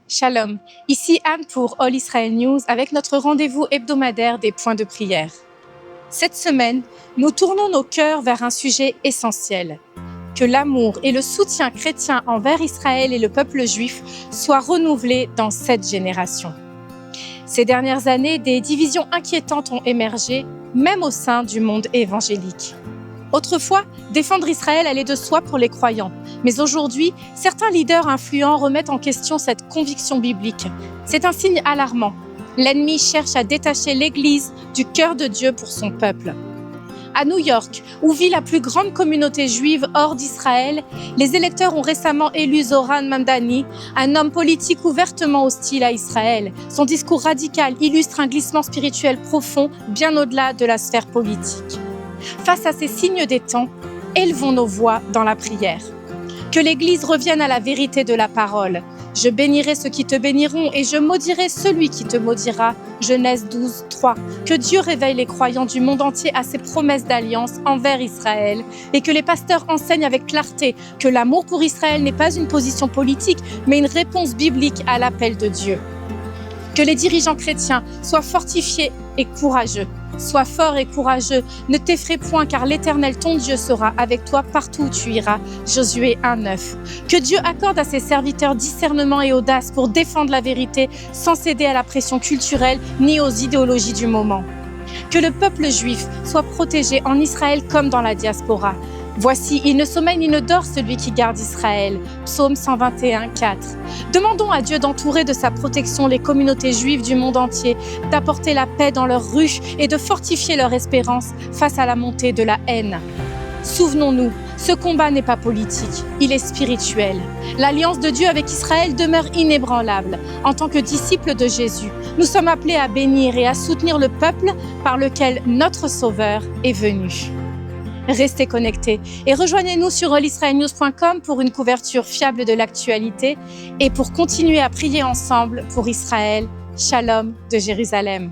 Shalom, ici Anne pour All Israel News avec notre rendez-vous hebdomadaire des points de prière. Cette semaine, nous tournons nos cœurs vers un sujet essentiel. Que l'amour et le soutien chrétien envers Israël et le peuple juif soient renouvelés dans cette génération. Ces dernières années, des divisions inquiétantes ont émergé, même au sein du monde évangélique. Autrefois, défendre Israël allait de soi pour les croyants. Mais aujourd'hui, certains leaders influents remettent en question cette conviction biblique. C'est un signe alarmant. L'ennemi cherche à détacher l'Église du cœur de Dieu pour son peuple. À New York, où vit la plus grande communauté juive hors d'Israël, les électeurs ont récemment élu Zohran Mamdani, un homme politique ouvertement hostile à Israël. Son discours radical illustre un glissement spirituel profond, bien au-delà de la sphère politique. Face à ces signes des temps, élevons nos voix dans la prière. Que l'Église revienne à la vérité de la parole. Je bénirai ceux qui te béniront et je maudirai celui qui te maudira. Genèse 12, 3. Que Dieu réveille les croyants du monde entier à ses promesses d'alliance envers Israël et que les pasteurs enseignent avec clarté que l'amour pour Israël n'est pas une position politique, mais une réponse biblique à l'appel de Dieu. Que les dirigeants chrétiens soient fortifiés et courageux. Sois fort et courageux, ne t'effraie point car l'Éternel ton Dieu sera avec toi partout où tu iras. Josué 1:9. Que Dieu accorde à ses serviteurs discernement et audace pour défendre la vérité sans céder à la pression culturelle ni aux idéologies du moment. Que le peuple juif soit protégé en Israël comme dans la diaspora. Voici, il ne sommeille ni ne dort celui qui garde Israël. Psaume 121, 4. Demandons à Dieu d'entourer de sa protection les communautés juives du monde entier, d'apporter la paix dans leurs rues et de fortifier leur espérance face à la montée de la haine. Souvenons-nous, ce combat n'est pas politique, il est spirituel. L'alliance de Dieu avec Israël demeure inébranlable. En tant que disciples de Jésus, nous sommes appelés à bénir et à soutenir le peuple par lequel notre Sauveur est venu. Restez connectés et rejoignez-nous sur allisraelnews.com pour une couverture fiable de l'actualité et pour continuer à prier ensemble pour Israël. Shalom de Jérusalem.